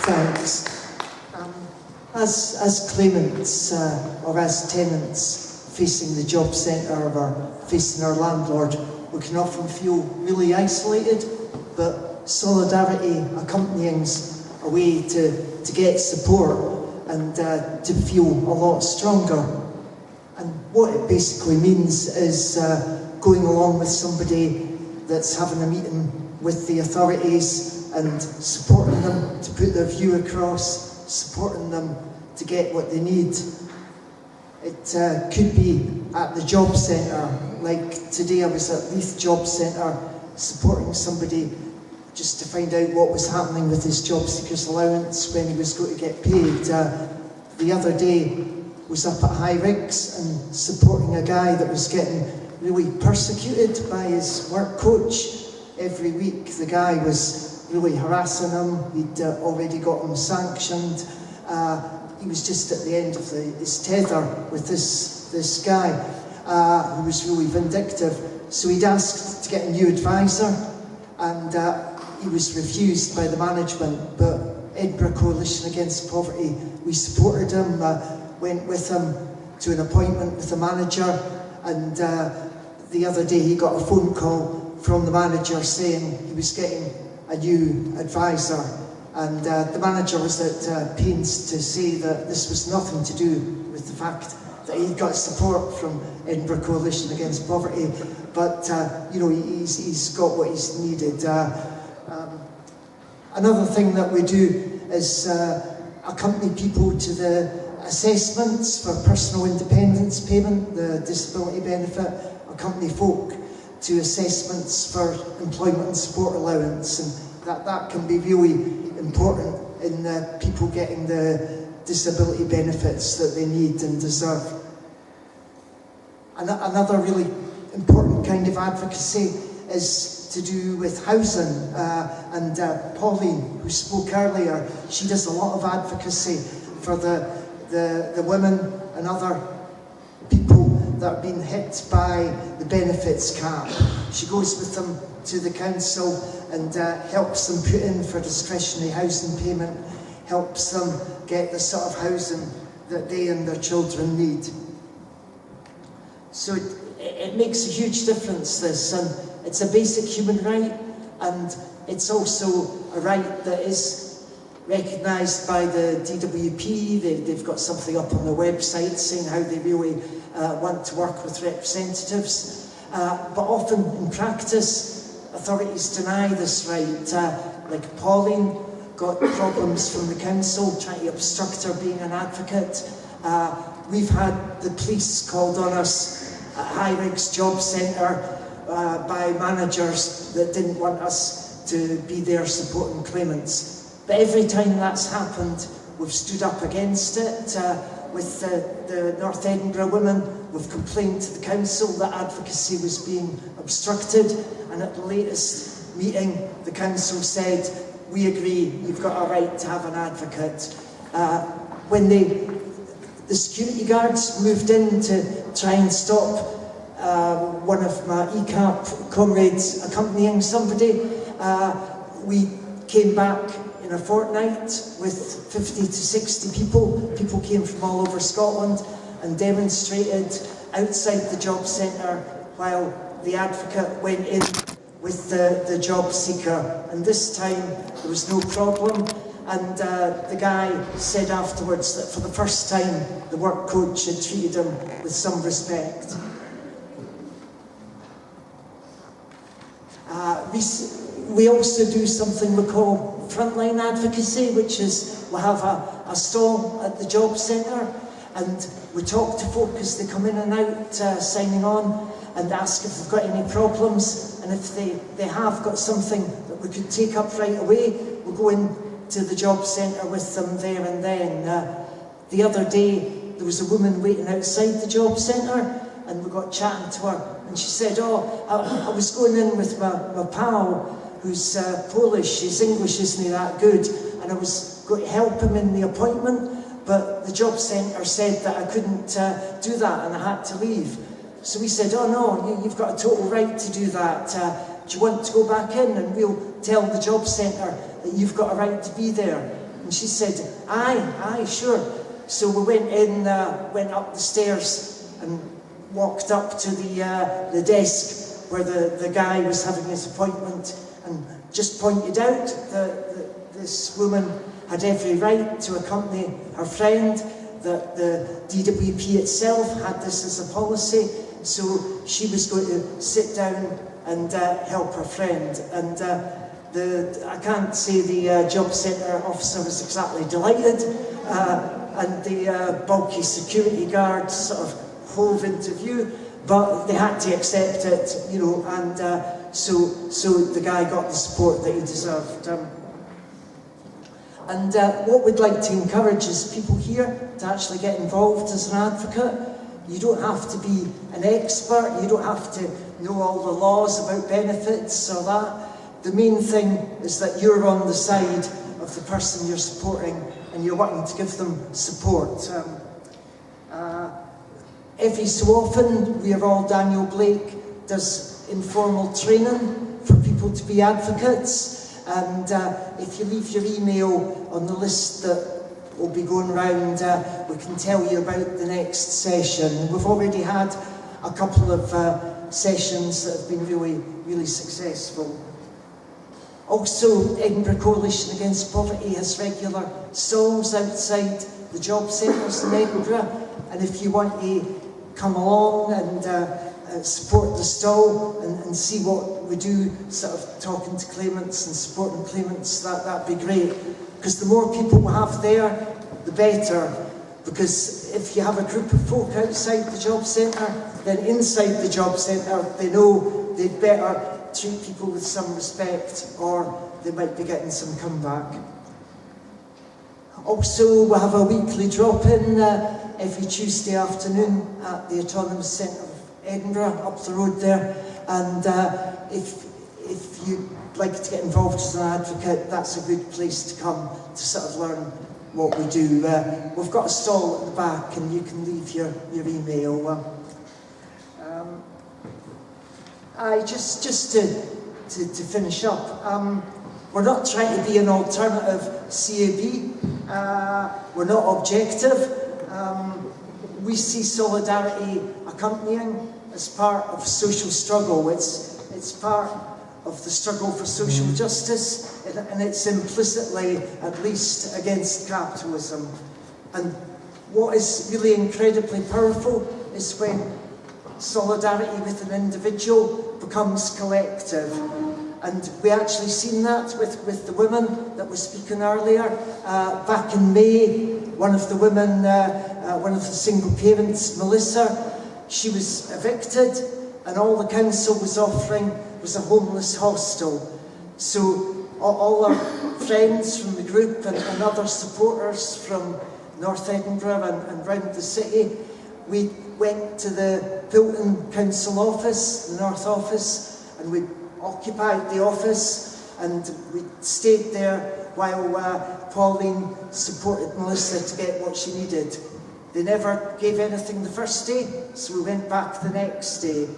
Thanks. As claimants or as tenants facing the job centre or facing our landlord, we can often feel really isolated, but solidarity accompanying's a way to get support and to feel a lot stronger. And what it basically means is going along with somebody that's having a meeting with the authorities and supporting them to put their view across, supporting them to get what they need. It could be at the job centre, like today I was at Leith Job Centre supporting somebody just to find out what was happening with his job seeker's allowance when he was going to get paid. The other day was up at High Riggs and supporting a guy that was getting really persecuted by his work coach. Every week the guy was really harassing him, he'd already got him sanctioned. He was just at the end of his tether with this guy who was really vindictive. So he'd asked to get a new advisor, and he was refused by the management. But Edinburgh Coalition Against Poverty, we supported him, went with him to an appointment with the manager, and the other day he got a phone call from the manager saying he was getting a new advisor. And the manager was at pains to say that this was nothing to do with the fact that he got support from Edinburgh Coalition Against Poverty, but you know, he's got what he's needed. Another thing that we do is accompany people to the assessments for personal independence payment, the disability benefit, accompany folk to assessments for employment and support allowance, and that can be really important in people getting the disability benefits that they need and deserve. Another really important kind of advocacy is to do with housing, and Pauline, who spoke earlier, she does a lot of advocacy for the women and other people that have been hit by the benefits cap. She goes with them to the council and helps them put in for discretionary housing payment, helps them get the sort of housing that they and their children need. So it makes a huge difference, this, and it's a basic human right, and it's also a right that is recognised by the DWP. They've got something up on their website saying how they really want to work with representatives, but often in practice authorities deny this right. Like Pauline got problems from the council trying to obstruct her being an advocate. We've had the police called on us at High Riggs Job Centre by managers that didn't want us to be there supporting claimants. But every time that's happened, we've stood up against it. With the North Edinburgh women, we've complained to the council that advocacy was being obstructed, and at the latest meeting, the council said, we agree, you've got a right to have an advocate. When the security guards moved in to try and stop one of my ECAP comrades accompanying somebody, we came back in a fortnight with 50 to 60 people. People came from all over Scotland and demonstrated outside the job centre while the advocate went in with the job seeker. And this time there was no problem. And the guy said afterwards that for the first time the work coach had treated him with some respect. We also do something we call frontline advocacy, which is we'll have a stall at the job centre and we talk to folk as they come in and out signing on, and ask if they've got any problems, and if they have got something that we could take up right away, we'll go in to the job centre with them there and then. The other day there was a woman waiting outside the job centre and we got chatting to her, and she said, I was going in with my pal who's Polish, his English isn't that good, and I was going to help him in the appointment, but the job centre said that I couldn't do that and I had to leave. So we said, oh no, you've got a total right to do that. do you want to go back in and we'll tell the job centre that you've got a right to be there? And she said, aye, sure. So we went in, went up the stairs and walked up to the desk where the guy was having his appointment, and just pointed out that this woman had every right to accompany her friend, that the DWP itself had this as a policy, so she was going to sit down and help her friend. And I can't say the job centre officer was exactly delighted, and the bulky security guard sort of hove into view, but they had to accept it, you know, and so the guy got the support that he deserved. And what we'd like to encourage is people here to actually get involved as an advocate. You don't have to be an expert, you don't have to know all the laws about benefits or that. The main thing is that you're on the side of the person you're supporting and you're wanting to give them support. Every so often, we are all Daniel Blake does informal training for people to be advocates. And if you leave your email on the list that will be going round, we can tell you about the next session. We've already had a couple of sessions that have been really successful. Also, Edinburgh Coalition Against Poverty has regular stalls outside the job centres in Edinburgh, and if you want to come along and support the stall and see what we do, sort of talking to claimants and supporting claimants, that'd be great. Because the more people we have there, the better. Because if you have a group of folk outside the job centre, then inside the job centre, they know they'd better treat people with some respect, or they might be getting some comeback. Also, we have a weekly drop-in every Tuesday afternoon at the Autonomous Centre of Edinburgh, up the road there. And if you'd like to get involved as an advocate, that's a good place to come to sort of learn what we do. We've got a stall at the back, and you can leave your email. Just to finish up, we're not trying to be an alternative CAB. We're not objective. We see solidarity accompanying as part of social struggle. It's part of the struggle for social justice, and it's implicitly, at least, against capitalism. And what is really incredibly powerful is when solidarity with an individual becomes collective. And we actually seen that with the women that were speaking earlier. Back in May, one of the women, one of the single parents, Melissa, she was evicted, and all the council was offering was a homeless hostel. So all our friends from the group and other supporters from North Edinburgh and round the city, we went to the Pilton Council office, the North office, and we occupied the office, and we stayed there while Pauline supported Melissa to get what she needed. They never gave anything the first day, so we went back the next day.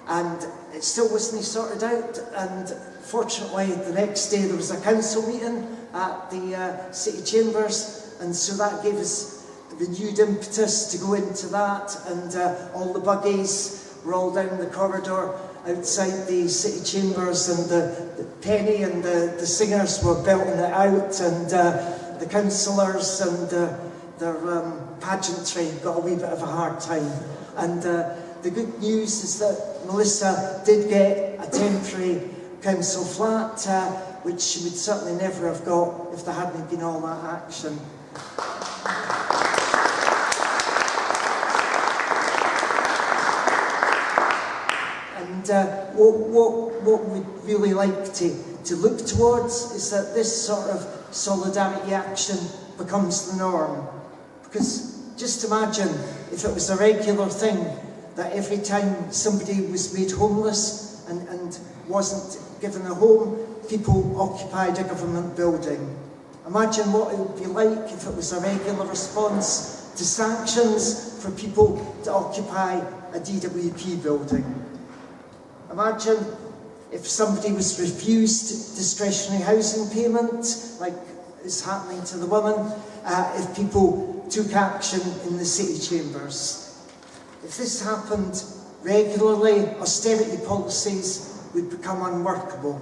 And it still wasn't sorted out, and fortunately the next day there was a council meeting at the City Chambers, and so that gave us renewed impetus to go into that, and all the buggies were all down the corridor outside the City Chambers, and the Penny and the singers were belting it out, and the councillors and their pageantry got a wee bit of a hard time. And the good news is that Melissa did get a temporary council flat, which she would certainly never have got if there hadn't been all that action. And what we'd really like to look towards is that this sort of solidarity action becomes the norm. Because just imagine if it was a regular thing that every time somebody was made homeless and wasn't given a home, people occupied a government building. Imagine what it would be like if it was a regular response to sanctions for people to occupy a DWP building. Imagine if somebody was refused discretionary housing payment, like is happening to the women, if people took action in the city chambers. If this happened regularly, austerity policies would become unworkable.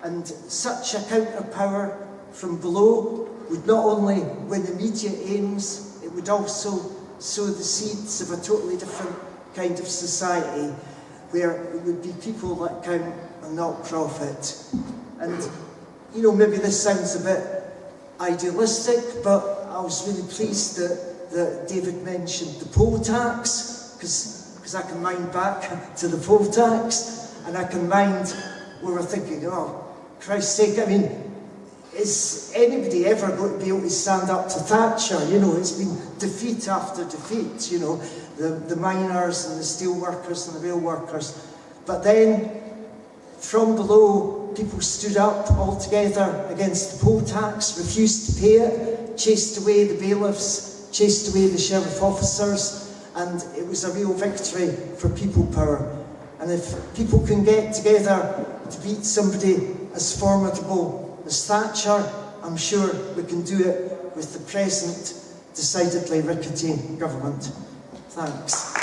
And such a counterpower from below would not only win immediate aims, it would also sow the seeds of a totally different kind of society, where it would be people that count and not profit. And, you know, maybe this sounds a bit idealistic, but I was really pleased that David mentioned the poll tax, because I can mind back to the poll tax, and I can mind where we're thinking, oh, Christ's sake, I mean, is anybody ever going to be able to stand up to Thatcher? You know, it's been defeat after defeat, you know, the miners and the steel workers and the rail workers. But then, from below, people stood up all together against the poll tax, refused to pay it, chased away the bailiffs, chased away the sheriff officers, and it was a real victory for people power. And if people can get together to beat somebody as formidable as Thatcher, I'm sure we can do it with the present decidedly rickety government. Thanks.